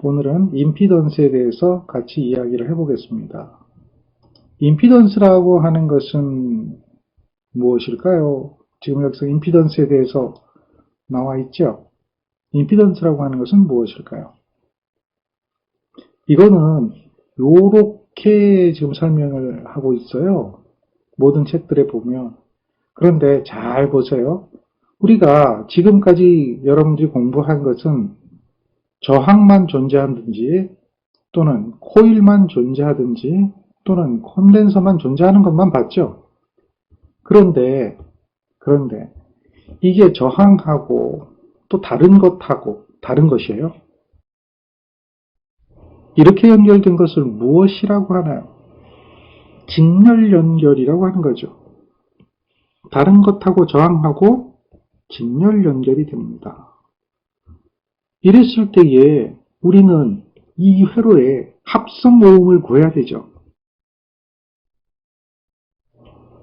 오늘은 임피던스에 대해서 같이 이야기를 해보겠습니다. 임피던스라고 하는 것은 무엇일까요? 지금 여기서 임피던스에 대해서 나와 있죠? 임피던스라고 하는 것은 무엇일까요? 이거는 요렇게 지금 설명을 하고 있어요. 모든 책들에 보면. 그런데 잘 보세요. 우리가 지금까지 여러분들이 공부한 것은 저항만 존재하든지 또는 코일만 존재하든지 또는 콘덴서만 존재하는 것만 봤죠. 그런데 이게 저항하고 또 다른 것하고 다른 것이에요. 이렇게 연결된 것을 무엇이라고 하나요? 직렬 연결이라고 하는 거죠. 다른 것하고 저항하고 직렬 연결이 됩니다. 이랬을 때에 우리는 이 회로의 합성모음을 구해야 되죠.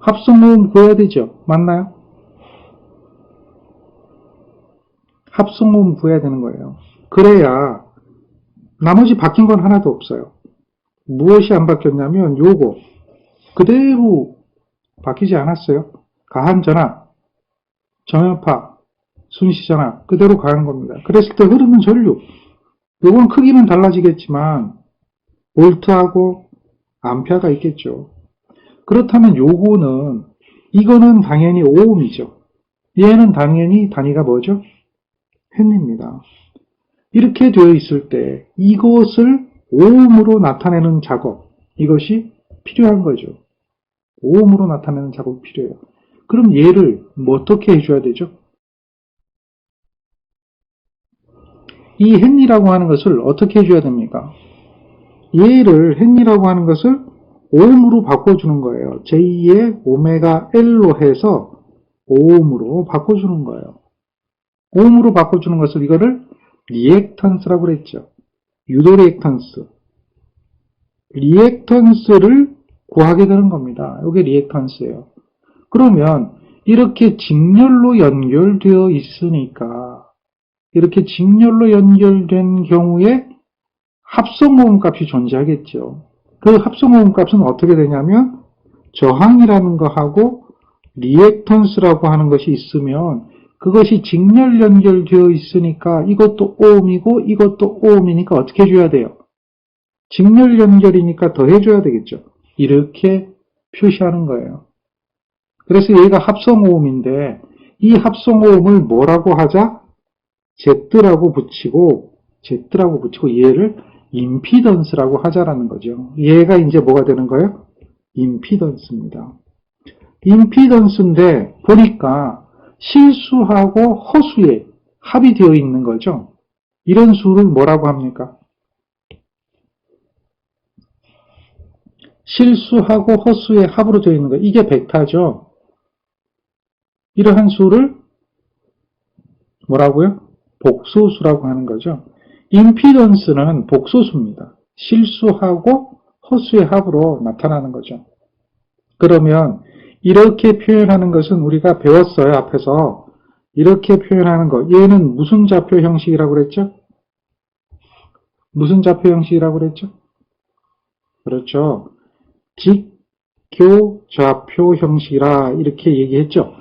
합성모음 구해야 되죠. 맞나요? 합성모음 구해야 되는 거예요. 그래야 나머지 바뀐 건 하나도 없어요. 무엇이 안 바뀌었냐면 요거 그대로 바뀌지 않았어요. 가한전압, 정연파, 순시전압 그대로 가는 겁니다. 그랬을 때 흐르는 전류 요건 크기는 달라지겠지만 볼트하고 암페어가 있겠죠. 그렇다면 요거는 이거는 당연히 오음이죠. 얘는 당연히 단위가 뭐죠? 헨리입니다. 이렇게 되어 있을 때 이것을 오음으로 나타내는 작업 이것이 필요한 거죠. 오음으로 나타내는 작업이 필요해요. 그럼 얘를 어떻게 해줘야 되죠? 이 헨리라고 하는 것을 어떻게 해줘야 됩니까? 얘를 헨리라고 하는 것을 오음으로 바꿔주는 거예요. j2의 오메가 L로 해서 오음으로 바꿔주는 거예요. 오음으로 바꿔주는 것을 이거를 리액턴스라고 그랬죠. 유도 리액턴스. 리액턴스를 구하게 되는 겁니다. 이게 리액턴스예요. 그러면 이렇게 직렬로 연결되어 있으니까 이렇게 직렬로 연결된 경우에 합성모음 값이 존재하겠죠. 그 합성모음 값은 어떻게 되냐면 저항이라는 거하고 리액턴스라고 하는 것이 있으면 그것이 직렬 연결되어 있으니까 이것도 오음이고 이것도 오음이니까 어떻게 해줘야 돼요? 직렬 연결이니까 더 해줘야 되겠죠. 이렇게 표시하는 거예요. 그래서 얘가 합성오음인데 이 합성오음을 뭐라고 하자? Z라고 붙이고 얘를 임피던스라고 하자라는 거죠. 얘가 이제 뭐가 되는 거예요? 임피던스입니다. 임피던스인데 보니까 실수하고 허수에 합이 되어 있는 거죠. 이런 수를 뭐라고 합니까? 실수하고 허수의 합으로 되어 있는 거. 이게 벡터죠. 이러한 수를 뭐라고요? 복소수라고 하는 거죠. 임피던스는 복소수입니다. 실수하고 허수의 합으로 나타나는 거죠. 그러면 이렇게 표현하는 것은 우리가 배웠어요. 앞에서 이렇게 표현하는 거. 얘는 무슨 좌표 형식이라고 그랬죠? 무슨 좌표 형식이라고 그랬죠? 그렇죠. 직교좌표 형식이라 이렇게 얘기했죠.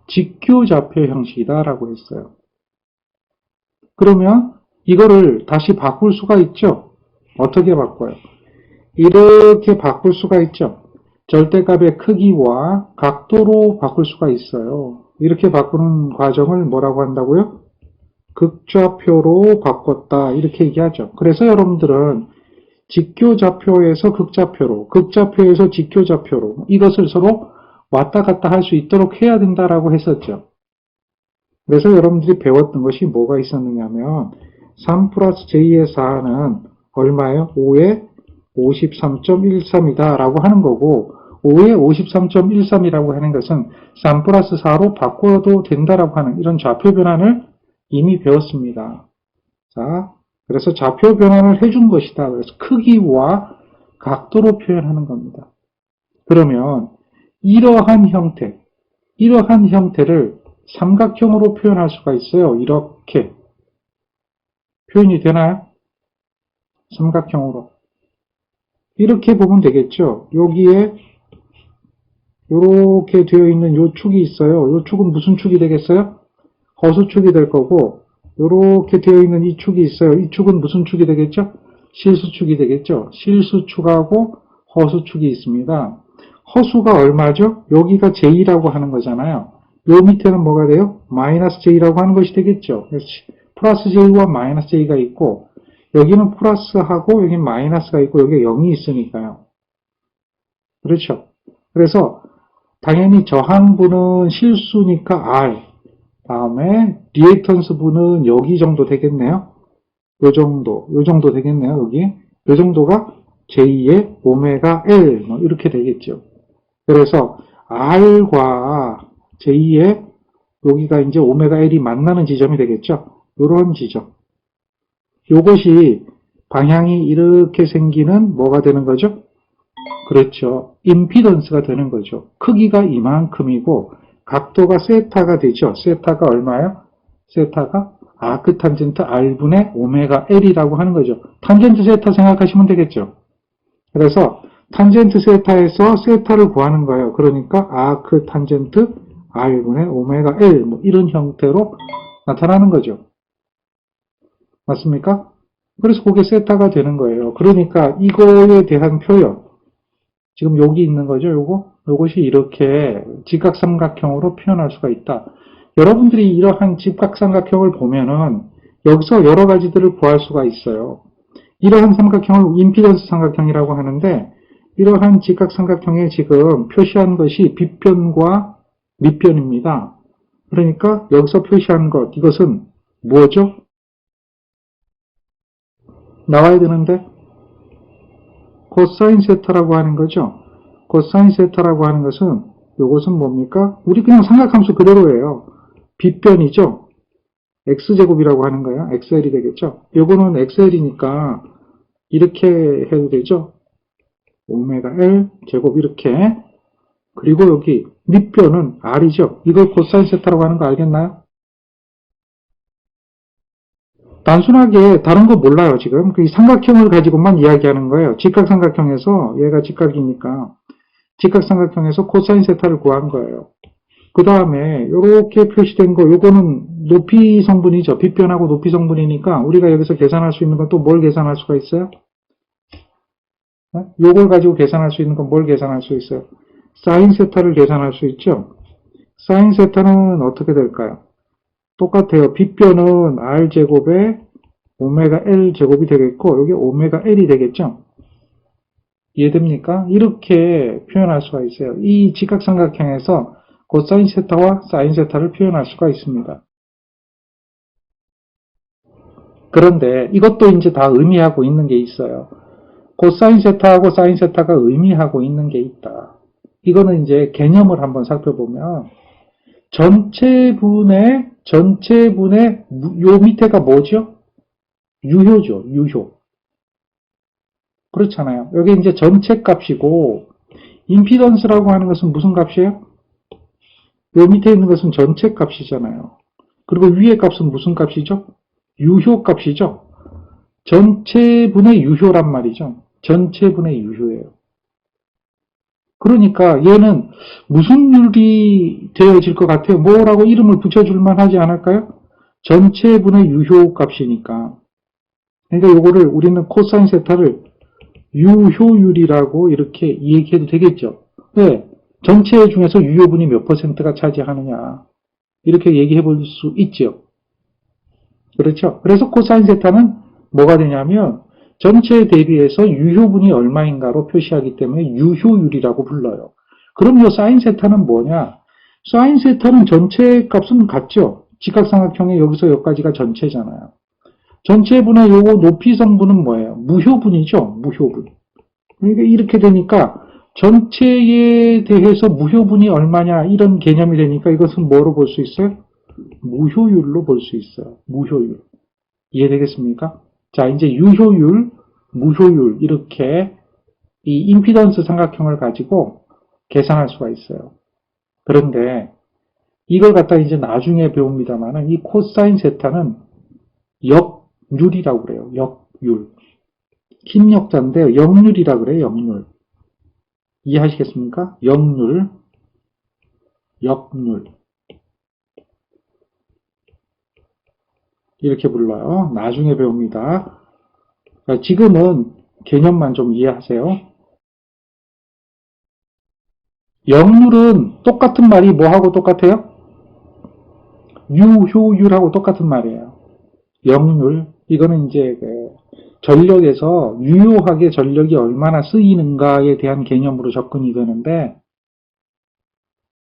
직교좌표 형식이다 라고 했어요. 그러면 이거를 다시 바꿀 수가 있죠. 어떻게 바꿔요? 이렇게 바꿀 수가 있죠. 절대값의 크기와 각도로 바꿀 수가 있어요. 이렇게 바꾸는 과정을 뭐라고 한다고요? 극좌표로 바꿨다 이렇게 얘기하죠. 그래서 여러분들은 직교좌표에서 극좌표로, 극좌표에서 직교좌표로 이것을 서로 왔다 갔다 할 수 있도록 해야 된다라고 했었죠. 그래서 여러분들이 배웠던 것이 뭐가 있었느냐면 3 플러스 J의 4는 얼마예요? 5에 53.13이다 라고 하는 거고 5에 53.13이라고 하는 것은 3 플러스 4로 바꿔도 된다라고 하는 이런 좌표 변환을 이미 배웠습니다. 자, 그래서 좌표 변환을 해준 것이다. 그래서 크기와 각도로 표현하는 겁니다. 그러면 이러한 형태를 삼각형으로 표현할 수가 있어요. 이렇게 표현이 되나요? 삼각형으로. 이렇게 보면 되겠죠. 여기에 이렇게 되어 있는 요 축이 있어요. 요 축은 무슨 축이 되겠어요? 허수축이 될 거고, 이렇게 되어 있는 이 축이 있어요. 이 축은 무슨 축이 되겠죠? 실수축이 되겠죠. 실수축하고 허수축이 있습니다. 허수가 얼마죠? 여기가 J라고 하는 거잖아요. 요 밑에는 뭐가 돼요? 마이너스 J라고 하는 것이 되겠죠. 플러스 J와 마이너스 J가 있고, 여기는 플러스하고 여기 마이너스가 있고 여기 0이 있으니까요. 그렇죠. 그래서 당연히 저항부는 실수니까 R, 다음에 리액턴스 부는 여기 정도 되겠네요. 요 정도 되겠네요. 여기 요 정도가 J의 오메가 L 뭐 이렇게 되겠죠. 그래서 R과 J의 여기가 이제 오메가 L이 만나는 지점이 되겠죠. 요런 지점. 요것이 방향이 이렇게 생기는 뭐가 되는 거죠? 그렇죠. 임피던스가 되는 거죠. 크기가 이만큼이고 각도가 세타가 되죠. 세타가 얼마예요? 세타가 아크 탄젠트 R분의 오메가 L이라고 하는 거죠. 탄젠트 세타 생각하시면 되겠죠. 그래서 탄젠트 세타에서 세타를 구하는 거예요. 그러니까 아크 탄젠트 R분의 오메가 L 뭐 이런 형태로 나타나는 거죠. 맞습니까? 그래서 그게 세타가 되는 거예요. 그러니까 이거에 대한 표현, 지금 여기 있는 거죠. 요것이 이렇게 직각삼각형으로 표현할 수가 있다. 여러분들이 이러한 직각삼각형을 보면은 여기서 여러 가지들을 구할 수가 있어요. 이러한 삼각형을 임피던스 삼각형이라고 하는데, 이러한 직각삼각형에 지금 표시한 것이 빗변과 밑변입니다. 그러니까 여기서 표시한 것, 이것은 뭐죠? 나와야 되는데 코사인 세타라고 하는 거죠. 코사인 세타라고 하는 것은 이것은 뭡니까? 우리 그냥 삼각함수 그대로예요. 빗변이죠. x제곱이라고 하는 거예요. xl이 되겠죠. 요거는 xl이니까 이렇게 해도 되죠. 오메가 l 제곱 이렇게. 그리고 여기 밑변은 r이죠. 이걸 코사인 세타라고 하는 거 알겠나요? 단순하게 다른 거 몰라요, 지금. 그 삼각형을 가지고만 이야기하는 거예요. 직각삼각형에서, 얘가 직각이니까, 직각삼각형에서 코사인 세타를 구한 거예요. 그 다음에, 요렇게 표시된 거, 요거는 높이 성분이죠. 빗변하고 높이 성분이니까, 우리가 여기서 계산할 수 있는 건 또 뭘 계산할 수가 있어요? 요걸 가지고 계산할 수 있는 건 뭘 계산할 수 있어요? 사인 세타를 계산할 수 있죠? 사인 세타는 어떻게 될까요? 똑같아요. 빗변은 R제곱에 오메가 L제곱이 되겠고 여기 오메가 L이 되겠죠. 이해됩니까? 이렇게 표현할 수가 있어요. 이 직각삼각형에서 코사인 세타와 사인 세타를 표현할 수가 있습니다. 그런데 이것도 이제 다 의미하고 있는 게 있어요. 코사인 세타하고 사인 세타가 의미하고 있는 게 있다. 이거는 이제 개념을 한번 살펴보면 전체분의 요 밑에가 뭐죠? 유효죠. 유효. 그렇잖아요. 여기 이제 전체 값이고 임피던스라고 하는 것은 무슨 값이에요? 요 밑에 있는 것은 전체 값이잖아요. 그리고 위의 값은 무슨 값이죠? 유효 값이죠. 전체분의 유효란 말이죠. 전체분의 유효예요. 그러니까 얘는 무슨 율이 되어질 것 같아요? 뭐라고 이름을 붙여줄만 하지 않을까요? 전체분의 유효 값이니까. 그러니까 요거를 우리는 코사인 세타를 유효율이라고 이렇게 얘기해도 되겠죠. 왜? 전체 중에서 유효분이 몇 퍼센트가 차지하느냐. 이렇게 얘기해 볼 수 있죠. 그렇죠. 그래서 코사인 세타는 뭐가 되냐면 전체에 대비해서 유효분이 얼마인가로 표시하기 때문에 유효율이라고 불러요. 그럼 이 사인 세타는 뭐냐? 사인 세타는 전체 값은 같죠. 직각삼각형의 여기서 여기까지가 전체잖아요. 전체분의 요거 높이 성분은 뭐예요? 무효분이죠. 무효분. 그러니까 이렇게 되니까 전체에 대해서 무효분이 얼마냐 이런 개념이 되니까 이것은 뭐로 볼 수 있어요? 무효율로 볼 수 있어요. 무효율. 이해되겠습니까? 자, 이제 유효율, 무효율 이렇게 이 임피던스 삼각형을 가지고 계산할 수가 있어요. 그런데 이걸 갖다 이제 나중에 배웁니다만은 이 코사인 세타는 역률이라고 그래요. 역률. 긴 역자인데요. 역률이라 그래요. 역률. 이해하시겠습니까? 역률, 역률. 이렇게 불러요. 나중에 배웁니다. 지금은 개념만 좀 이해하세요. 역률은 똑같은 말이 뭐하고 똑같아요? 유효율하고 똑같은 말이에요. 역률. 이거는 이제 전력에서 유효하게 전력이 얼마나 쓰이는가에 대한 개념으로 접근이 되는데,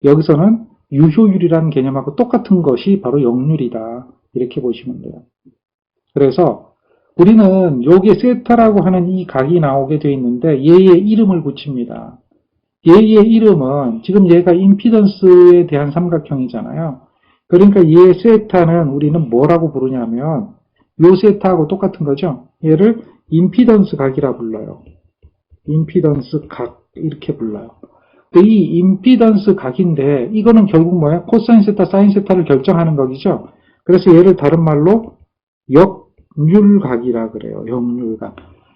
여기서는 유효율이라는 개념하고 똑같은 것이 바로 역률이다. 이렇게 보시면 돼요. 그래서 우리는 여기에 세타라고 하는 이 각이 나오게 되어 있는데 얘의 이름을 붙입니다. 얘의 이름은 지금 얘가 임피던스에 대한 삼각형이잖아요. 그러니까 얘 세타는 우리는 뭐라고 부르냐면 요 세타하고 똑같은 거죠. 얘를 임피던스 각이라 불러요. 임피던스 각 이렇게 불러요. 이 임피던스 각인데 이거는 결국 뭐야? 코사인 세타, 사인 세타를 결정하는 거죠. 그래서 얘를 다른 말로 역률각이라 그래요. 역률각.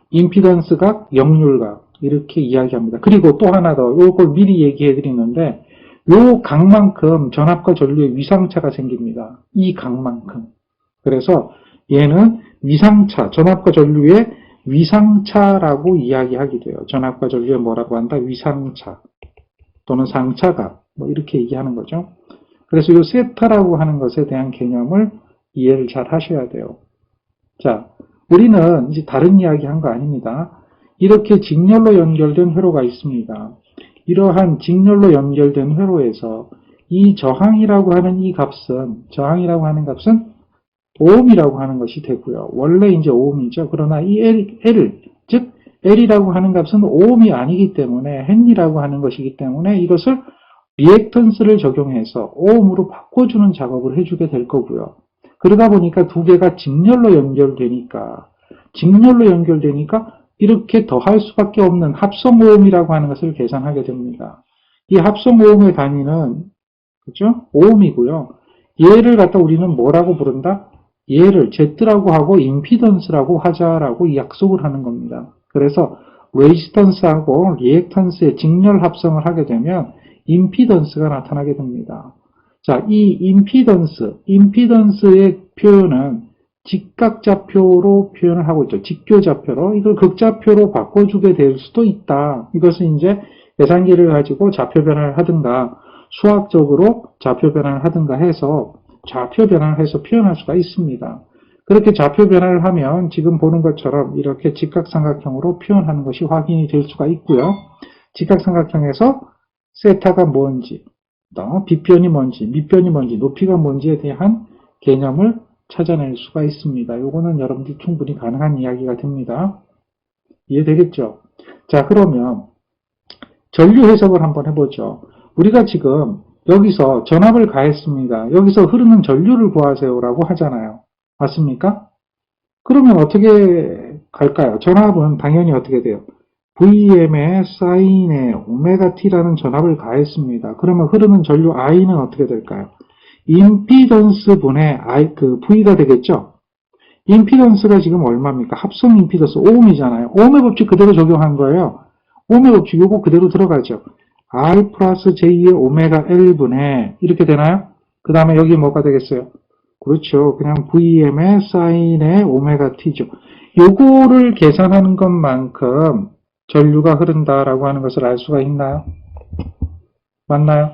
임피던스 각, 역률각 이렇게 이야기합니다. 그리고 또 하나 더 이걸 미리 얘기해 드리는데 요 각만큼 전압과 전류의 위상차가 생깁니다. 이 각만큼. 그래서 얘는 위상차, 전압과 전류의 위상차라고 이야기하게 돼요. 전압과 전류의 뭐라고 한다? 위상차 또는 상차각 뭐 이렇게 얘기하는 거죠. 그래서 이 세타라고 하는 것에 대한 개념을 이해를 잘 하셔야 돼요. 자, 우리는 이제 다른 이야기 한 거 아닙니다. 이렇게 직렬로 연결된 회로가 있습니다. 이러한 직렬로 연결된 회로에서 이 저항이라고 하는 이 값은, 저항이라고 하는 값은 오음이라고 하는 것이 되고요. 원래 이제 오음이죠. 그러나 이 L, 즉 L이라고 하는 값은 오음이 아니기 때문에 헨리라고 하는 것이기 때문에 이것을 리액턴스를 적용해서 오음으로 바꿔주는 작업을 해주게 될 거고요. 그러다 보니까 두 개가 직렬로 연결되니까 이렇게 더할 수밖에 없는 합성오음이라고 하는 것을 계산하게 됩니다. 이 합성오음의 단위는 그렇죠? 오음이고요. 얘를 갖다 우리는 뭐라고 부른다? 얘를 Z라고 하고 임피던스라고 하자라고 약속을 하는 겁니다. 그래서 레지스턴스하고 리액턴스의 직렬 합성을 하게 되면 임피던스가 나타나게 됩니다. 자, 이 임피던스의 표현은 직각좌표로 표현을 하고 있죠. 직교좌표로. 이걸 극좌표로 바꿔주게 될 수도 있다. 이것은 이제 계산기를 가지고 좌표 변화를 하든가 수학적으로 좌표 변화를 하든가 해서 좌표 변화를 해서 표현할 수가 있습니다. 그렇게 좌표 변화를 하면 지금 보는 것처럼 이렇게 직각삼각형으로 표현하는 것이 확인이 될 수가 있고요. 직각삼각형에서 세타가 뭔지, 빗변이 뭔지, 밑변이 뭔지, 높이가 뭔지에 대한 개념을 찾아낼 수가 있습니다. 요거는 여러분들이 충분히 가능한 이야기가 됩니다. 이해되겠죠? 자, 그러면 전류 해석을 한번 해보죠. 우리가 지금 여기서 전압을 가했습니다. 여기서 흐르는 전류를 구하세요라고 하잖아요. 맞습니까? 그러면 어떻게 갈까요? 전압은 당연히 어떻게 돼요? Vm의 사인에 오메가 t라는 전압을 가했습니다. 그러면 흐르는 전류 I는 어떻게 될까요? 임피던스 분의 V가 되겠죠? 임피던스가 지금 얼마입니까? 합성 임피던스 5옴이잖아요. 오음의 법칙 그대로 적용한 거예요. 오음의 법칙 요거 그대로 들어가죠. R 플러스 J의 오메가 L분의 이렇게 되나요? 그 다음에 여기 뭐가 되겠어요? 그렇죠. 그냥 Vm의 사인의 오메가 t죠. 요거를 계산하는 것만큼 전류가 흐른다라고 하는 것을 알 수가 있나요? 맞나요?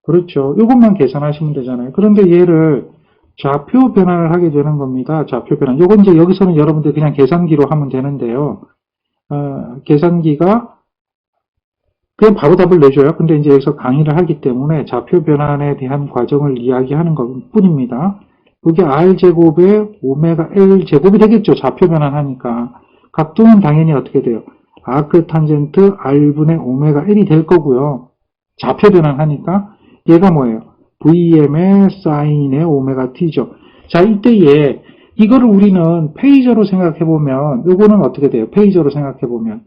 그렇죠. 이것만 계산하시면 되잖아요. 그런데 얘를 좌표 변환을 하게 되는 겁니다. 좌표 변환. 요건 이제 여기서는 여러분들 그냥 계산기로 하면 되는데요. 계산기가 그냥 바로 답을 내줘요. 근데 이제 여기서 강의를 하기 때문에 좌표 변환에 대한 과정을 이야기하는 것 뿐입니다. 그게 R제곱의 오메가 L제곱이 되겠죠. 좌표 변환하니까. 각도는 당연히 어떻게 돼요? 아크 탄젠트 R분의 오메가 L이 될 거고요. 좌표 변환하니까 얘가 뭐예요? Vm의 사인의 오메가 t죠. 자, 이때에 이거를 우리는 페이저로 생각해보면 이거는 어떻게 돼요? 페이저로 생각해보면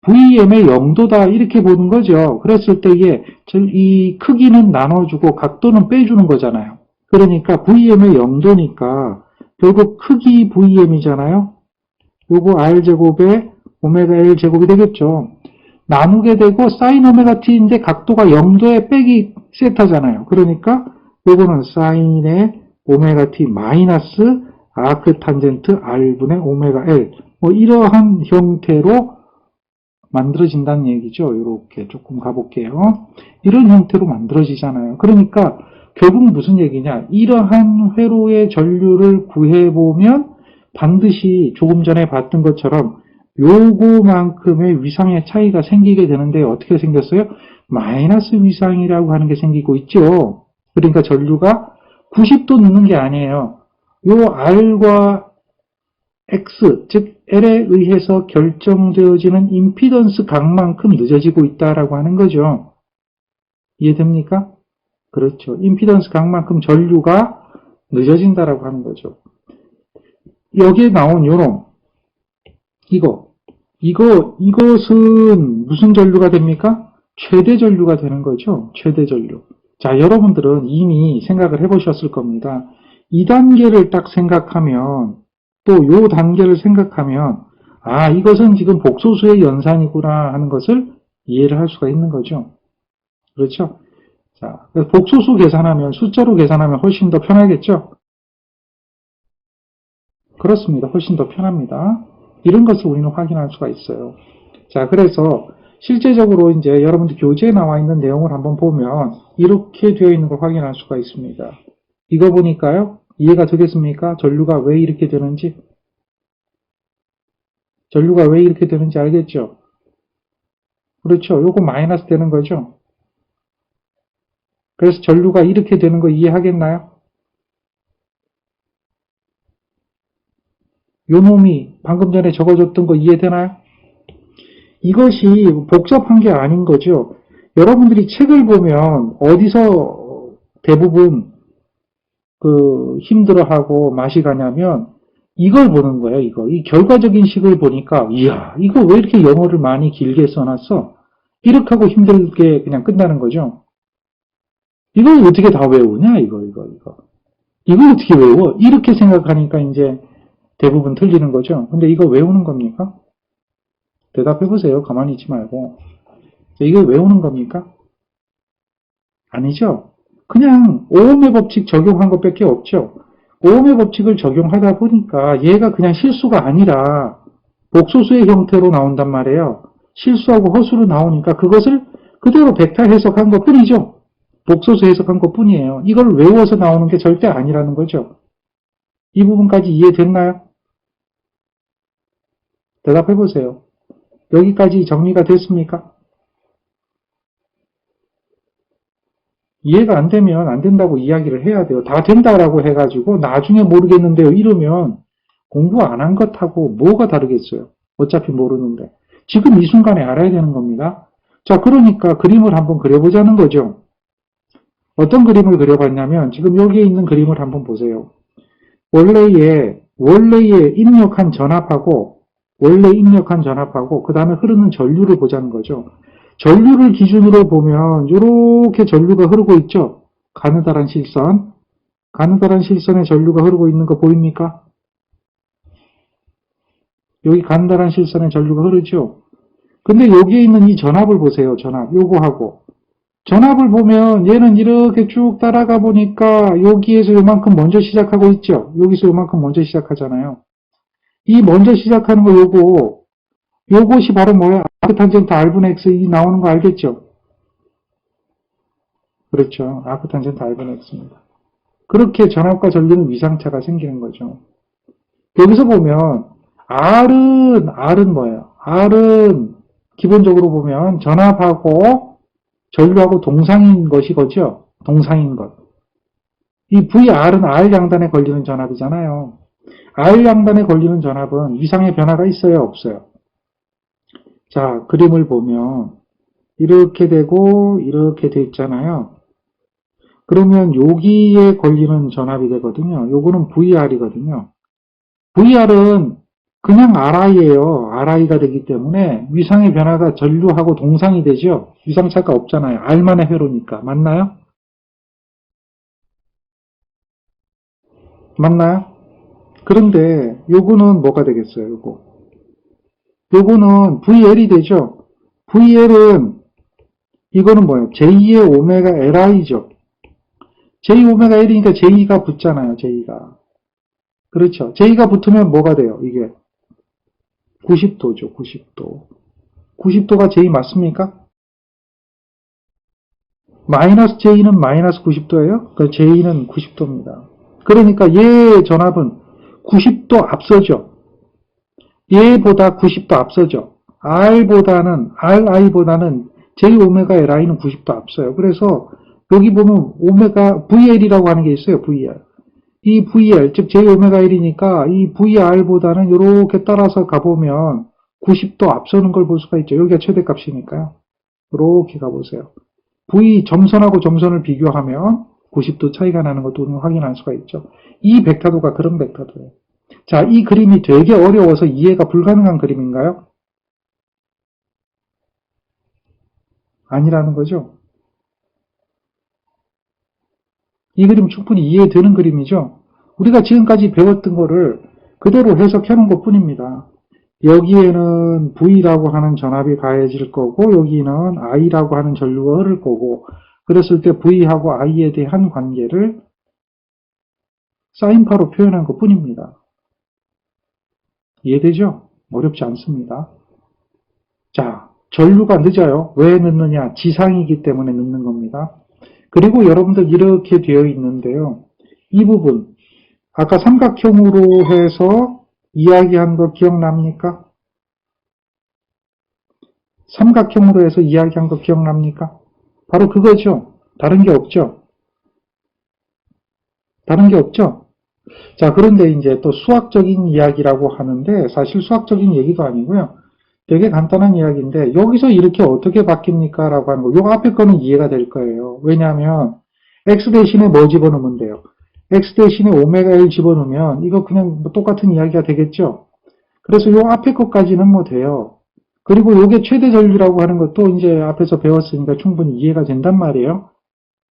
Vm의 0도다 이렇게 보는 거죠. 그랬을 때에 이 크기는 나눠주고 각도는 빼주는 거잖아요. 그러니까 Vm의 0도니까 결국 크기 Vm이잖아요. 요거 R제곱에 오메가 L 제곱이 되겠죠. 나누게 되고 사인 오메가 t인데 각도가 0도에 빼기 세타잖아요. 그러니까 요거는 사인의 오메가 t 마이너스 아크 탄젠트 R분의 오메가 L 뭐 이러한 형태로 만들어진다는 얘기죠. 이렇게 조금 가볼게요. 이런 형태로 만들어지잖아요. 그러니까 결국 무슨 얘기냐. 이러한 회로의 전류를 구해보면 반드시 조금 전에 봤던 것처럼 요거만큼의 위상의 차이가 생기게 되는데 어떻게 생겼어요? 마이너스 위상이라고 하는 게 생기고 있죠. 그러니까 전류가 90도 늦는 게 아니에요. 요 R과 X, 즉 L에 의해서 결정되어지는 임피던스 각만큼 늦어지고 있다라고 하는 거죠. 이해됩니까? 그렇죠. 임피던스 각만큼 전류가 늦어진다라고 하는 거죠. 여기에 나온 요놈, 이것은 무슨 전류가 됩니까? 최대 전류가 되는 거죠. 최대 전류. 자, 여러분들은 이미 생각을 해보셨을 겁니다. 이 단계를 딱 생각하면 또 요 단계를 생각하면 아, 이것은 지금 복소수의 연산이구나 하는 것을 이해를 할 수가 있는 거죠. 그렇죠? 자, 복소수 계산하면 숫자로 계산하면 훨씬 더 편하겠죠? 그렇습니다. 훨씬 더 편합니다. 이런 것을 우리는 확인할 수가 있어요. 자, 그래서 실제적으로 이제 여러분들 교재에 나와 있는 내용을 한번 보면 이렇게 되어 있는 걸 확인할 수가 있습니다. 이거 보니까요. 이해가 되겠습니까? 전류가 왜 이렇게 되는지? 전류가 왜 이렇게 되는지 알겠죠? 그렇죠. 요거 마이너스 되는 거죠. 그래서 전류가 이렇게 되는 거 이해하겠나요? 요 놈이 방금 전에 적어줬던 거 이해되나요? 이것이 복잡한 게 아닌 거죠. 여러분들이 책을 보면 어디서 대부분 힘들어하고 맛이 가냐면 이걸 보는 거예요. 이 결과적인 식을 보니까 이야 이거 왜 이렇게 영어를 많이 길게 써놨어? 이렇게 하고 힘들게 그냥 끝나는 거죠. 이걸 어떻게 다 외우냐? 이걸 어떻게 외워? 이렇게 생각하니까 이제 대부분 틀리는 거죠. 근데 이거 외우는 겁니까? 대답해 보세요. 가만히 있지 말고. 이걸 외우는 겁니까? 아니죠. 그냥 오음의 법칙 적용한 것밖에 없죠. 오음의 법칙을 적용하다 보니까 얘가 그냥 실수가 아니라 복소수의 형태로 나온단 말이에요. 실수하고 허수로 나오니까 그것을 그대로 벡터 해석한 것 뿐이죠. 복소수 해석한 것 뿐이에요. 이걸 외워서 나오는 게 절대 아니라는 거죠. 이 부분까지 이해됐나요? 대답해 보세요. 여기까지 정리가 됐습니까? 이해가 안 되면 안 된다고 이야기를 해야 돼요. 다 된다라고 해가지고 나중에 모르겠는데요. 이러면 공부 안 한 것하고 뭐가 다르겠어요. 어차피 모르는데. 지금 이 순간에 알아야 되는 겁니다. 자, 그러니까 그림을 한번 그려보자는 거죠. 어떤 그림을 그려봤냐면 지금 여기에 있는 그림을 한번 보세요. 원래의 입력한 전압하고 그 다음에 흐르는 전류를 보자는 거죠. 전류를 기준으로 보면 이렇게 전류가 흐르고 있죠. 가느다란 실선에 전류가 흐르고 있는 거 보입니까? 여기 가느다란 실선에 전류가 흐르죠. 근데 여기에 있는 이 전압을 보세요. 요거하고 전압을 보면 얘는 이렇게 쭉 따라가 보니까 여기에서 요만큼 먼저 시작하고 있죠. 여기서 요만큼 먼저 시작하잖아요. 이 먼저 시작하는 거 요것이 바로 뭐예요? 아크탄젠트 R분의 X 이 나오는 거 알겠죠? 그렇죠. 아크탄젠트 R분의 X입니다. 그렇게 전압과 전류는 위상차가 생기는 거죠. 여기서 보면 R은 뭐예요? R은 기본적으로 보면 전압하고 전류하고 동상인 것이거죠. 동상인 것. 이 VR은 R 양단에 걸리는 전압이잖아요. R 양단에 걸리는 전압은 위상의 변화가 있어요? 없어요? 자, 그림을 보면 이렇게 되고 이렇게 돼 있잖아요. 그러면 여기에 걸리는 전압이 되거든요. 요거는 VR이거든요. VR은 그냥 RI예요. RI가 되기 때문에 위상의 변화가 전류하고 동상이 되죠. 위상차가 없잖아요. R만의 회로니까. 맞나요? 맞나요? 그런데 요거는 뭐가 되겠어요? 요거. 요거는 VL이 되죠. VL은 이거는 뭐예요? J의 오메가 Li죠. J 오메가 L이니까 J가 붙잖아요. J가. 그렇죠. J가 붙으면 뭐가 돼요? 이게 90도죠. 90도. 90도가 J 맞습니까? 마이너스 J는 마이너스 90도예요. 그 J는 90도입니다. 그러니까 얘 전압은 90도 앞서죠. 얘보다 90도 앞서죠. RI보다는 J 오메가 Li는 90도 앞서요. 그래서 여기 보면 오메가 VL이라고 하는 게 있어요. VL. 이 VL, 즉 J 오메가 L이니까 이 VR보다는 이렇게 따라서 가보면 90도 앞서는 걸 볼 수가 있죠. 여기가 최대값이니까요. 이렇게 가보세요. V 점선하고 점선을 비교하면 90도 차이가 나는 것도 우리는 확인할 수가 있죠. 이 벡터도가 그런 벡터도예요. 자, 이 그림이 되게 어려워서 이해가 불가능한 그림인가요? 아니라는 거죠. 이 그림 충분히 이해되는 그림이죠. 우리가 지금까지 배웠던 거를 그대로 해석해 놓은 것 뿐입니다. 여기에는 V라고 하는 전압이 가해질 거고 여기는 I라고 하는 전류가 흐를 거고 그랬을 때 V하고 I에 대한 관계를 사인파로 표현한 것 뿐입니다. 이해되죠? 어렵지 않습니다. 자, 전류가 늦어요. 왜 늦느냐? 지상이기 때문에 늦는 겁니다. 그리고 여러분들 이렇게 되어 있는데요. 이 부분 아까 삼각형으로 해서 이야기한 거 기억납니까? 삼각형으로 해서 이야기한 거 기억납니까? 바로 그거죠. 다른 게 없죠. 다른 게 없죠. 자, 그런데 이제 또 수학적인 이야기라고 하는데 사실 수학적인 얘기도 아니고요. 되게 간단한 이야기인데 여기서 이렇게 어떻게 바뀝니까? 라고 하는 거. 요 앞에 거는 이해가 될 거예요. 왜냐하면 x 대신에 뭐 집어넣으면 돼요? x 대신에 오메가 1 집어넣으면 이거 그냥 뭐 똑같은 이야기가 되겠죠. 그래서 요 앞에 것까지는 뭐 돼요. 그리고 요게 최대 전류라고 하는 것도 이제 앞에서 배웠으니까 충분히 이해가 된단 말이에요.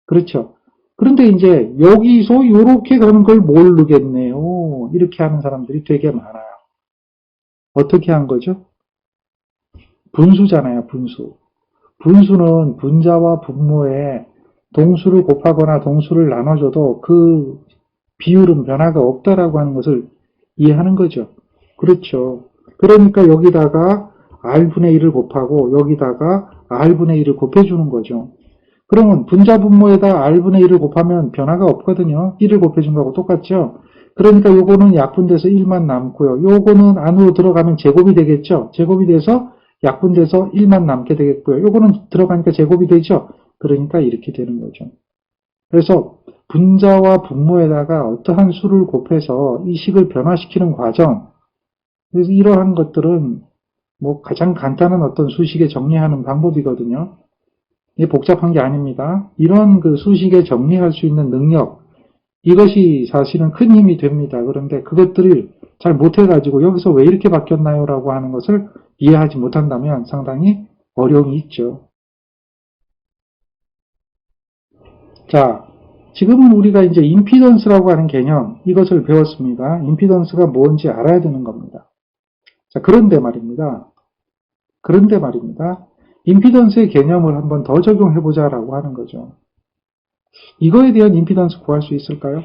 그렇죠. 그런데 이제 여기서 이렇게 가는 걸 모르겠네요. 이렇게 하는 사람들이 되게 많아요. 어떻게 한 거죠? 분수잖아요, 분수. 분수는 분자와 분모에 동수를 곱하거나 동수를 나눠줘도 그 비율은 변화가 없다라고 하는 것을 이해하는 거죠. 그렇죠. 그러니까 여기다가 R분의 1을 곱하고 여기다가 R분의 1을 곱해주는 거죠. 그러면 분자 분모에다 R분의 1을 곱하면 변화가 없거든요. 1을 곱해준 거하고 똑같죠. 그러니까 요거는 약분돼서 1만 남고요. 요거는 안으로 들어가면 제곱이 되겠죠. 제곱이 돼서 약분돼서 1만 남게 되겠고요. 요거는 들어가니까 제곱이 되죠. 그러니까 이렇게 되는 거죠. 그래서 분자와 분모에다가 어떠한 수를 곱해서 이 식을 변화시키는 과정, 그래서 이러한 것들은 뭐 가장 간단한 어떤 수식에 정리하는 방법이거든요. 이게 복잡한 게 아닙니다. 이런 그 수식에 정리할 수 있는 능력, 이것이 사실은 큰 힘이 됩니다. 그런데 그것들을 잘 못해가지고 여기서 왜 이렇게 바뀌었나요? 라고 하는 것을 이해하지 못한다면 상당히 어려움이 있죠. 자, 지금은 우리가 이제 임피던스라고 하는 개념, 이것을 배웠습니다. 임피던스가 뭔지 알아야 되는 겁니다. 자, 그런데 말입니다. 임피던스의 개념을 한번 더 적용해보자라고 하는 거죠. 이거에 대한 임피던스 구할 수 있을까요?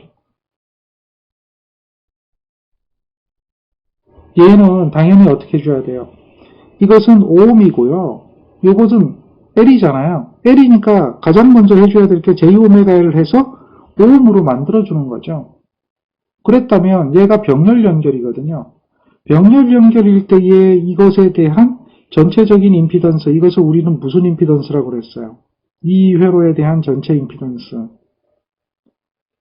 얘는 당연히 어떻게 해줘야 돼요? 이것은 오음이고요. 이것은 L이잖아요. L이니까 가장 먼저 해줘야 될 게 J오메가를 해서 오음으로 만들어주는 거죠. 그랬다면 얘가 병렬 연결이거든요. 병렬 연결일 때에 이것에 대한 전체적인 임피던스, 이것을 우리는 무슨 임피던스라고 그랬어요? 이 회로에 대한 전체 임피던스.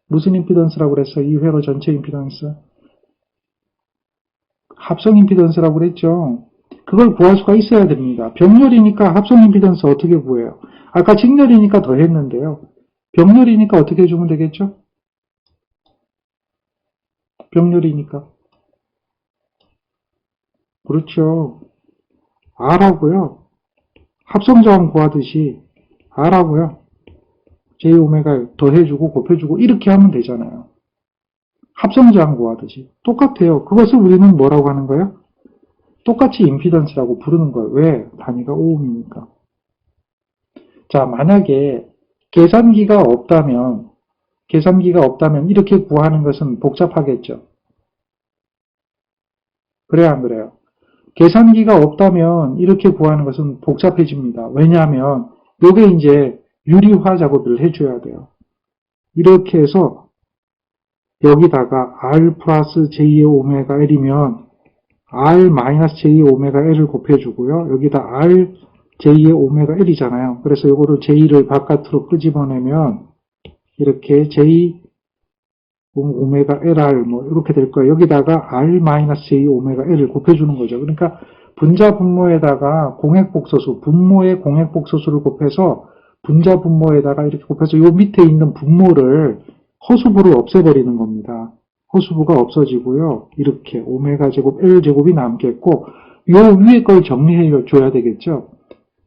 무슨 임피던스라고 그랬어요? 이 회로 전체 임피던스. 합성 임피던스라고 그랬죠. 그걸 구할 수가 있어야 됩니다. 병렬이니까 합성 임피던스 어떻게 구해요? 아까 직렬이니까 더 했는데요. 병렬이니까 어떻게 해주면 되겠죠? 병렬이니까. 그렇죠. R하고요. 합성저항 구하듯이 R하고요. J 오메가 더해주고 곱해주고 이렇게 하면 되잖아요. 합성저항 구하듯이. 똑같아요. 그것을 우리는 뭐라고 하는 거예요? 똑같이 임피던스라고 부르는 거예요. 왜? 단위가 오음이니까. 자, 만약에 계산기가 없다면 이렇게 구하는 것은 복잡하겠죠. 그래요, 안 그래요? 계산기가 없다면 이렇게 구하는 것은 복잡해집니다. 왜냐하면 요게 이제 유리화 작업을 해줘야 돼요. 이렇게 해서 여기다가 R 플러스 J의 오메가 L이면 R 마이너스 J의 오메가 L을 곱해주고요. 여기다 R J의 오메가 L이잖아요. 그래서 이거를 J를 바깥으로 끄집어내면 이렇게 J 오메가 LR 뭐 이렇게 될 거예요. 여기다가 R 마이너스 J 오메가 L을 곱해주는 거죠. 그러니까 분자 분모에다가 공액복소수, 분모의 공액복소수를 곱해서 분자 분모에다가 이렇게 곱해서 요 밑에 있는 분모를 허수부를 없애버리는 겁니다. 허수부가 없어지고요. 이렇게 오메가 제곱 L 제곱이 남겠고 요 위에 걸 정리해 줘야 되겠죠.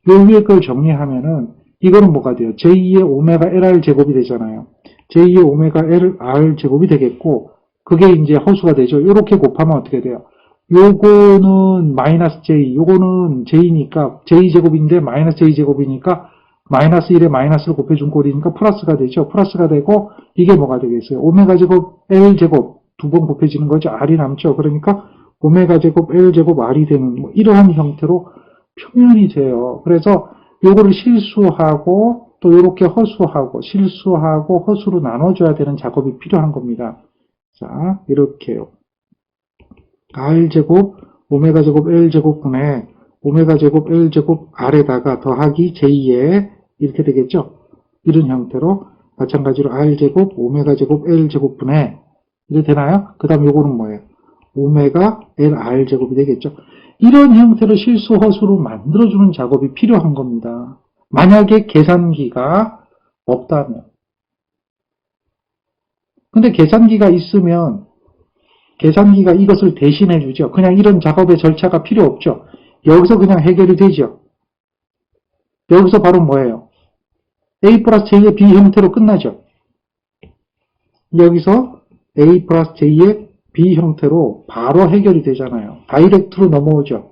요 위에 걸 정리하면은 이거는 뭐가 돼요? j 의 오메가 LR 제곱이 되잖아요. j 의 오메가 LR 제곱이 되겠고 그게 이제 허수가 되죠. 이렇게 곱하면 어떻게 돼요? 요거는 마이너스 j, 요거는 j니까 j제곱인데 마이너스 j제곱이니까 마이너스 1에 마이너스를 곱해준 꼴이니까 플러스가 되죠. 플러스가 되고 이게 뭐가 되겠어요? 오메가 제곱 L제곱 두 번 곱해지는 거죠. R이 남죠. 그러니까 오메가 제곱 L제곱 R이 되는 뭐 이러한 형태로 표현이 돼요. 그래서 요거를 실수하고 또 이렇게 허수하고 실수하고 허수로 나눠줘야 되는 작업이 필요한 겁니다. 자, 이렇게요. R제곱 오메가 제곱 L제곱 분의 오메가 제곱 L제곱 R에다가 더하기 J에 이렇게 되겠죠. 이런 형태로 마찬가지로 R제곱 오메가 제곱 L제곱 분의 이렇게 되나요? 그 다음 요거는 뭐예요? 오메가 LR제곱이 되겠죠. 이런 형태로 실수 허수로 만들어주는 작업이 필요한 겁니다. 만약에 계산기가 없다면. 근데 계산기가 있으면 계산기가 이것을 대신해 주죠. 그냥 이런 작업의 절차가 필요 없죠. 여기서 그냥 해결이 되죠. 여기서 바로 뭐예요? A 플러스 J의 B 형태로 끝나죠. 여기서 A 플러스 J의 B 형태로 바로 해결이 되잖아요. 다이렉트로 넘어오죠.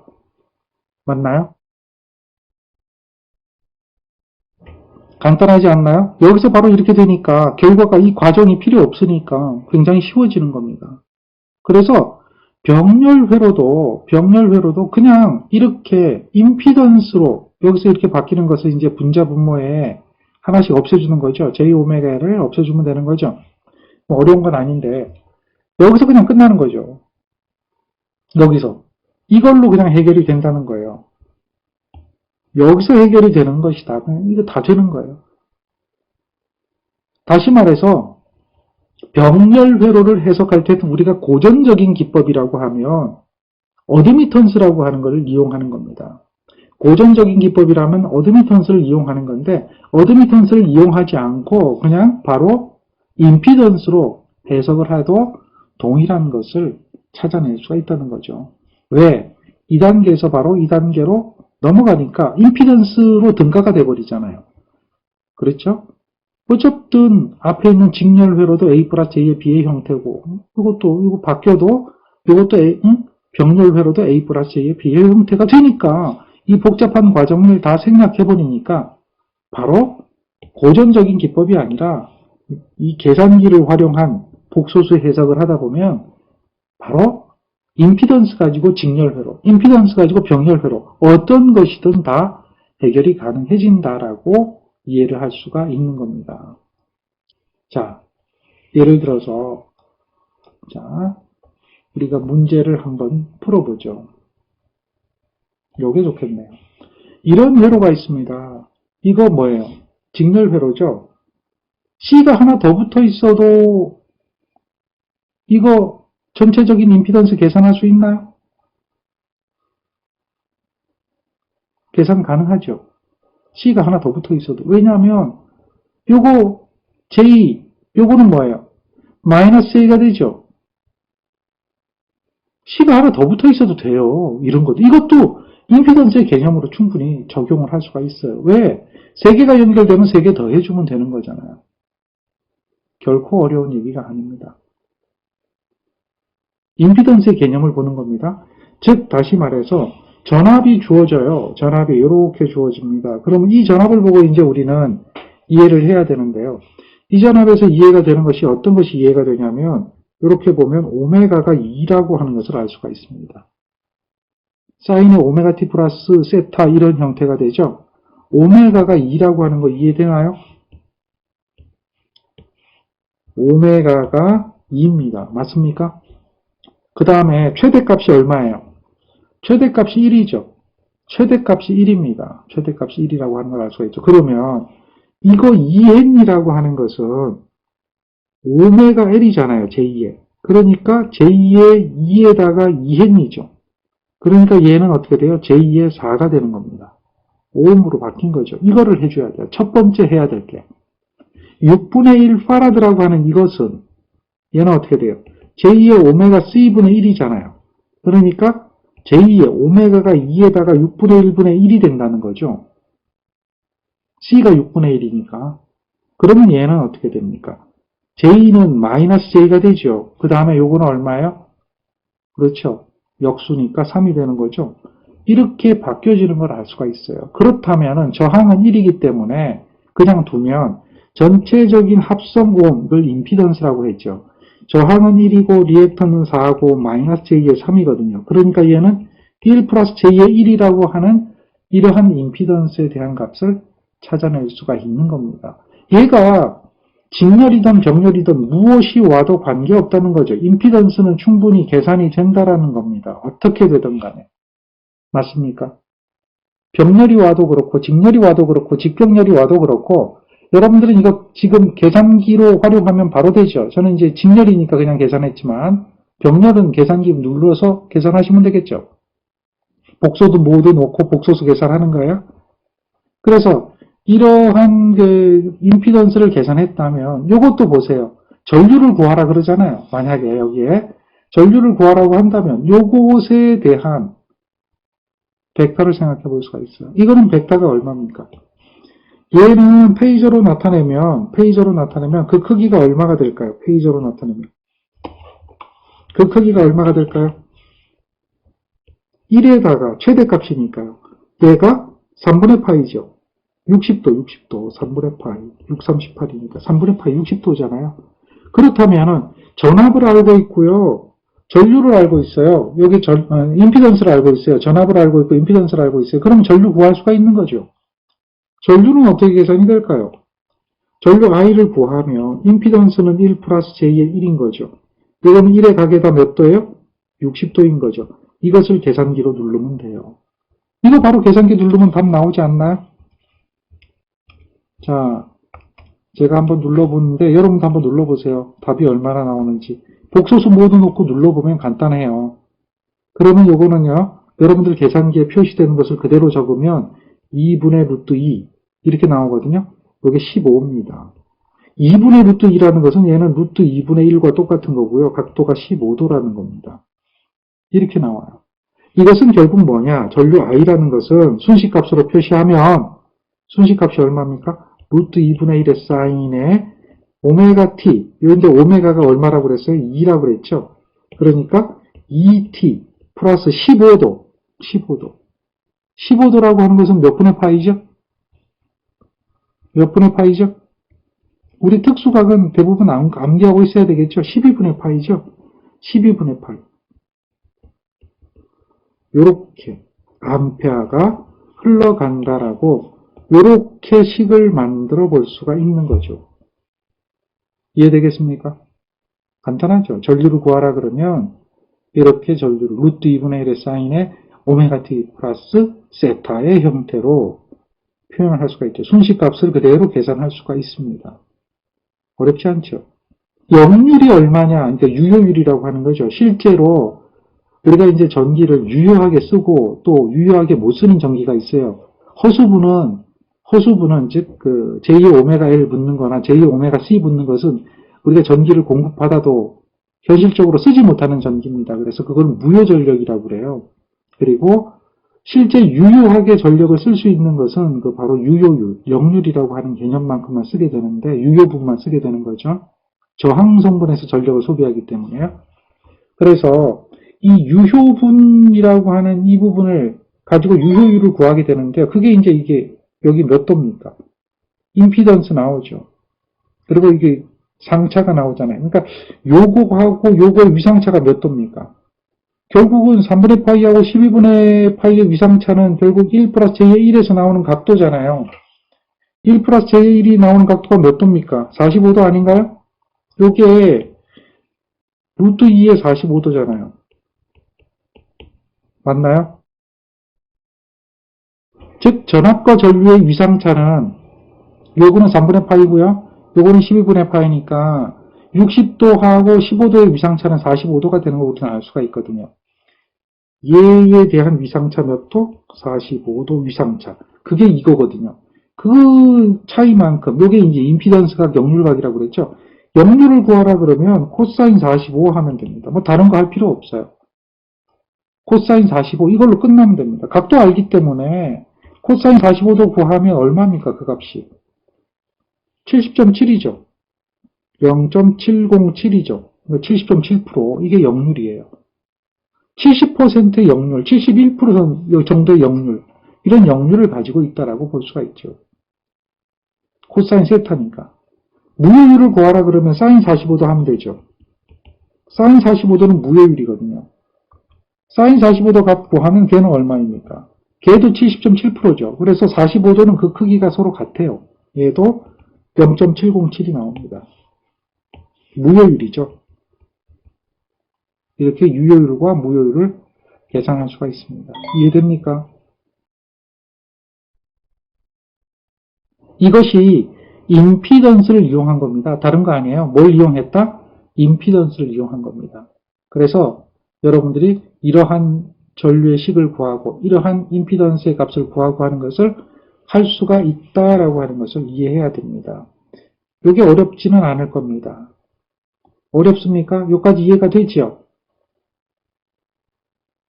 맞나요? 간단하지 않나요? 여기서 바로 이렇게 되니까 결과가 이 과정이 필요 없으니까 굉장히 쉬워지는 겁니다. 그래서 병렬회로도 그냥 이렇게 임피던스로 여기서 이렇게 바뀌는 것을 이제 분자 분모에 하나씩 없애주는 거죠. J오메가를 없애주면 되는 거죠. 뭐 어려운 건 아닌데 여기서 그냥 끝나는 거죠. 여기서 이걸로 그냥 해결이 된다는 거예요. 여기서 해결이 되는 것이다. 이거 다 되는 거예요. 다시 말해서 병렬회로를 해석할 때는 우리가 고전적인 기법이라고 하면 어드미턴스라고 하는 것을 이용하는 겁니다. 고전적인 기법이라면 어드미턴스를 이용하는 건데 어드미턴스를 이용하지 않고 그냥 바로 임피던스로 해석을 해도 동일한 것을 찾아낼 수가 있다는 거죠. 왜? 2단계에서 바로 2단계로 넘어가니까 임피던스로 등가가 돼버리잖아요. 그렇죠? 어쨌든 앞에 있는 직렬회로도 A 플러스 J의 B의 형태고 이거 바뀌어도 이것도 병렬회로도 A 플러스 J의 B의 형태가 되니까 이 복잡한 과정을 다 생략해버리니까 바로 고전적인 기법이 아니라 이 계산기를 활용한 복소수 해석을 하다 보면 바로 임피던스 가지고 직렬회로, 임피던스 가지고 병렬회로 어떤 것이든 다 해결이 가능해진다라고 이해를 할 수가 있는 겁니다. 자, 예를 들어서 자, 우리가 문제를 한번 풀어보죠. 요게 좋겠네요. 이런 회로가 있습니다. 이거 뭐예요? 직렬회로죠? C가 하나 더 붙어 있어도 이거 전체적인 임피던스 계산할 수 있나요? 계산 가능하죠. C가 하나 더 붙어 있어도. 왜냐하면 요거 J, 요거는 뭐예요? 마이너스 J가 되죠. C가 하나 더 붙어 있어도 돼요. 이런 것도. 이것도 임피던스의 개념으로 충분히 적용을 할 수가 있어요. 왜? 세 개가 연결되면 세 개 더 해주면 되는 거잖아요. 결코 어려운 얘기가 아닙니다. 임피던스의 개념을 보는 겁니다. 즉 다시 말해서 전압이 주어져요. 전압이 이렇게 주어집니다. 그럼 이 전압을 보고 이제 우리는 이해를 해야 되는데요. 이 전압에서 이해가 되는 것이 어떤 것이 이해가 되냐면 이렇게 보면 오메가가 2라고 하는 것을 알 수가 있습니다. 사인의 오메가 t 플러스 세타 이런 형태가 되죠. 오메가가 2라고 하는 거 이해되나요? 오메가가 2입니다. 맞습니까? 그 다음에 최대값이 얼마예요? 최대값이 1이죠. 최대값이 1입니다. 최대값이 1이라고 하는 걸 알 수가 있죠. 그러면 이거 2n이라고 하는 것은 오메가 L이잖아요. 제2의. 그러니까 제2의 2에다가 2n이죠. 그러니까 얘는 어떻게 돼요? 제2의 4가 되는 겁니다. 5옴으로 바뀐 거죠. 이거를 해줘야 돼요. 첫 번째 해야 될 게. 6분의 1 파라드라고 하는 이것은 얘는 어떻게 돼요? 제2의 오메가 C분의 1이잖아요. 그러니까 제2의 오메가가 2에다가 6분의 1분의 1이 된다는 거죠. C가 6분의 1이니까. 그러면 얘는 어떻게 됩니까? J는 마이너스 J가 되죠. 그 다음에 요거는 얼마예요? 그렇죠. 역수니까 3이 되는 거죠. 이렇게 바뀌어지는 걸 알 수가 있어요. 그렇다면 저항은 1이기 때문에 그냥 두면 전체적인 합성 오음을 임피던스라고 했죠. 저항은 1이고 리액턴은 4고 마이너스 J의 3이거든요. 그러니까 얘는 1 플러스 J의 1이라고 하는 이러한 임피던스에 대한 값을 찾아낼 수가 있는 겁니다. 얘가 직렬이든 병렬이든 무엇이 와도 관계없다는 거죠. 임피던스는 충분히 계산이 된다라는 겁니다. 어떻게 되든 간에. 맞습니까? 병렬이 와도 그렇고 직렬이 와도 그렇고 직병렬이 와도 그렇고 여러분들은 이거 지금 계산기로 활용하면 바로 되죠. 저는 이제 직렬이니까 그냥 계산했지만 병렬은 계산기 눌러서 계산하시면 되겠죠. 복소도 모두 놓고 복소수 계산하는 거예요. 그래서 이러한 그 임피던스를 계산했다면 이것도 보세요. 전류를 구하라 그러잖아요. 만약에 여기에 전류를 구하라고 한다면 요것에 대한 벡터를 생각해 볼 수가 있어요. 이거는 벡터가 얼마입니까? 얘는 페이저로 나타내면 그 크기가 얼마가 될까요? 페이저로 나타내면 그 크기가 얼마가 될까요? 1에다가 최대값이니까요. 얘가 3분의 파이죠. 60도, 3분의 파이, 638이니까 3분의 파이 60도잖아요. 그렇다면 전압을 알고 있고요. 전류를 알고 있어요. 여기 임피던스를 알고 있어요. 전압을 알고 있고 임피던스를 알고 있어요. 그럼 전류 구할 수가 있는 거죠. 전류는 어떻게 계산이 될까요? 전류 I를 구하면 임피던스는 1 플러스 J의 1인 거죠. 이거는 1의 각에다 몇 도예요? 60도인 거죠. 이것을 계산기로 누르면 돼요. 이거 바로 계산기 누르면 답 나오지 않나요? 자, 제가 한번 눌러보는데 여러분도 한번 눌러보세요. 답이 얼마나 나오는지. 복소수 모두 놓고 눌러보면 간단해요. 그러면 요거는요. 여러분들 계산기에 표시되는 것을 그대로 적으면 2분의 루트 2 이렇게 나오거든요. 이게 15입니다. 2분의 루트 2라는 것은 얘는 루트 2분의 1과 똑같은 거고요. 각도가 15도라는 겁니다. 이렇게 나와요. 이것은 결국 뭐냐? 전류 I라는 것은 순식값으로 표시하면 순식값이 얼마입니까? 루트 2분의 1의 사인에 오메가 t, 이런데 오메가가 얼마라고 그랬어요? 2라고 그랬죠? 그러니까 2t 플러스 15도. 15도라고 하는 것은 몇 분의 파이죠? 몇 분의 파이죠? 우리 특수각은 대부분 암기하고 있어야 되겠죠? 12분의 파이죠? 12분의 파이. 요렇게 암페어가 흘러간다라고 요렇게 식을 만들어 볼 수가 있는 거죠. 이해되겠습니까? 간단하죠. 전류를 구하라 그러면 이렇게 전류를 루트 2분의 1의 사인에 오메가 t 플러스 세타의 형태로 표현을 할 수가 있죠. 순식값을 그대로 계산할 수가 있습니다. 어렵지 않죠. 역률이 얼마냐? 그러니까 유효율이라고 하는 거죠. 실제로 우리가 이제 전기를 유효하게 쓰고 또 유효하게 못 쓰는 전기가 있어요. 허수분은 즉 그 제2 오메가 L 붙는 거나 제2 오메가 C 붙는 것은 우리가 전기를 공급받아도 현실적으로 쓰지 못하는 전기입니다. 그래서 그걸 무효전력이라고 그래요. 그리고 실제 유효하게 전력을 쓸 수 있는 것은 그 바로 유효율, 역률이라고 하는 개념만큼만 쓰게 되는데 유효분만 쓰게 되는 거죠. 저항 성분에서 전력을 소비하기 때문에요. 그래서 이 유효분이라고 하는 이 부분을 가지고 유효율을 구하게 되는데요. 그게 이제 이게 여기 몇 도입니까? 임피던스 나오죠. 그리고 이게 상차가 나오잖아요. 그러니까 요거하고 요거의 위상차가 몇 도입니까? 결국은 3분의 파이하고 12분의 파이의 위상차는 결국 1 플러스 J의 1에서 나오는 각도잖아요. 1 플러스 J의 1이 나오는 각도가 몇 도입니까? 45도 아닌가요? 요게 루트 2의 45도잖아요. 맞나요? 즉 전압과 전류의 위상차는 요거는 3분의 파이고요. 요거는 12분의 파이니까 60도하고 15도의 위상차는 45도가 되는 걸 우리는 알 수가 있거든요. 얘에 대한 위상차 몇 도? 45도 위상차. 그게 이거거든요. 그 차이만큼, 요게 이제 임피던스각, 역률각이라고 그랬죠. 역률을 구하라 그러면 코사인 45 하면 됩니다. 뭐 다른 거 할 필요 없어요. 코사인 45 이걸로 끝나면 됩니다. 각도 알기 때문에 코사인 45도 구하면 얼마입니까? 그 값이 70.7이죠. 0.707이죠. 70.7% 이게 역률이에요. 70%의 역률, 71% 정도의 역률 이런 역률을 가지고 있다라고 볼 수가 있죠. 코사인 세타니까. 무효율을 구하라 그러면 사인 45도 하면 되죠. 사인 45도는 무효율이거든요. 사인 45도 값 구하면 걔는 얼마입니까? 걔도 70.7%죠. 그래서 45도는 그 크기가 서로 같아요. 얘도 0.707이 나옵니다. 무효율이죠. 이렇게 유효율과 무효율을 계산할 수가 있습니다. 이해됩니까? 이것이 임피던스를 이용한 겁니다. 다른 거 아니에요. 뭘 이용했다? 임피던스를 이용한 겁니다. 그래서 여러분들이 이러한 전류의 식을 구하고 이러한 임피던스의 값을 구하고 하는 것을 할 수가 있다라고 하는 것을 이해해야 됩니다. 이게 어렵지는 않을 겁니다. 어렵습니까? 여기까지 이해가 되죠?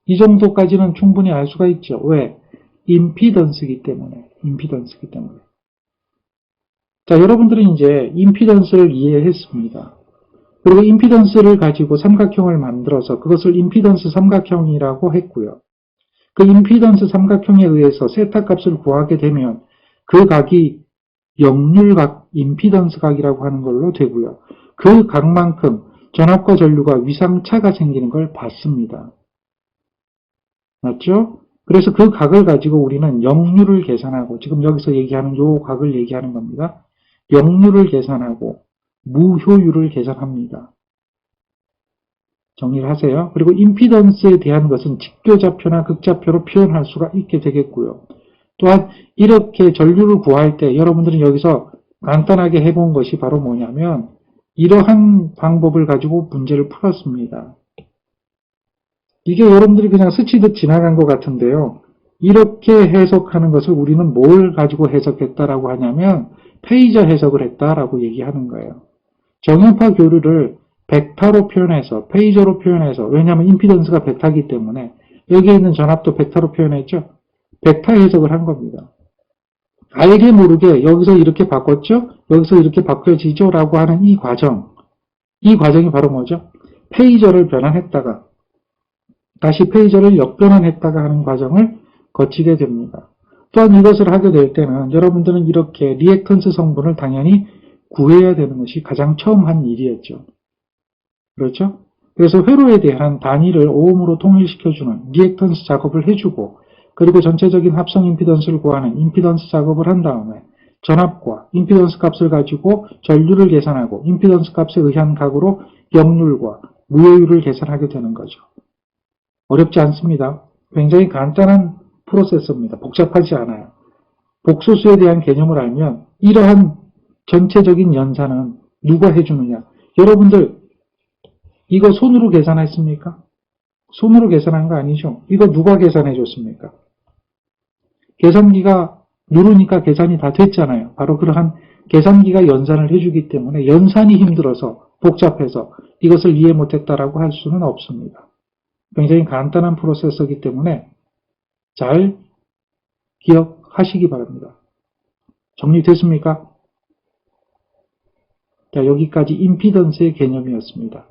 이 정도까지는 충분히 알 수가 있죠. 왜? 임피던스이기 때문에. 임피던스이기 때문에. 자, 여러분들은 이제 임피던스를 이해했습니다. 그리고 임피던스를 가지고 삼각형을 만들어서 그것을 임피던스 삼각형이라고 했고요. 그 임피던스 삼각형에 의해서 세타 값을 구하게 되면 그 각이 역률각, 임피던스 각이라고 하는 걸로 되고요. 그 각만큼 전압과 전류가 위상차가 생기는 걸 봤습니다. 맞죠? 그래서 그 각을 가지고 우리는 역률을 계산하고 지금 여기서 얘기하는 요 각을 얘기하는 겁니다. 역률을 계산하고 무효율을 계산합니다. 정리를 하세요. 그리고 임피던스에 대한 것은 직교좌표나 극좌표로 표현할 수가 있게 되겠고요. 또한 이렇게 전류를 구할 때 여러분들은 여기서 간단하게 해본 것이 바로 뭐냐면 이러한 방법을 가지고 문제를 풀었습니다. 이게 여러분들이 그냥 스치듯 지나간 것 같은데요. 이렇게 해석하는 것을 우리는 뭘 가지고 해석했다라고 하냐면 페이저 해석을 했다라고 얘기하는 거예요. 정연파 교류를 벡터로 표현해서 페이저로 표현해서 왜냐하면 임피던스가 벡터이기 때문에 여기에 있는 전압도 벡터로 표현했죠. 벡터 해석을 한 겁니다. 알게 모르게 여기서 이렇게 바꿨죠. 여기서 이렇게 바뀌어지죠 라고 하는 이 과정이 바로 뭐죠? 페이저를 변환했다가 다시 페이저를 역변환했다가 하는 과정을 거치게 됩니다. 또한 이것을 하게 될 때는 여러분들은 이렇게 리액턴스 성분을 당연히 구해야 되는 것이 가장 처음 한 일이었죠. 그렇죠? 그래서 회로에 대한 단위를 오음으로 통일시켜주는 리액턴스 작업을 해주고 그리고 전체적인 합성 임피던스를 구하는 임피던스 작업을 한 다음에 전압과 임피던스 값을 가지고 전류를 계산하고 임피던스 값에 의한 각으로 역률과 무효율을 계산하게 되는 거죠. 어렵지 않습니다. 굉장히 간단한 프로세서입니다. 복잡하지 않아요. 복소수에 대한 개념을 알면 이러한 전체적인 연산은 누가 해주느냐? 여러분들 이거 손으로 계산했습니까? 손으로 계산한 거 아니죠? 이거 누가 계산해 줬습니까? 계산기가 누르니까 계산이 다 됐잖아요. 바로 그러한 계산기가 연산을 해주기 때문에 연산이 힘들어서 복잡해서 이것을 이해 못했다라고 할 수는 없습니다. 굉장히 간단한 프로세서이기 때문에 잘 기억하시기 바랍니다. 정리됐습니까? 자, 여기까지 임피던스의 개념이었습니다.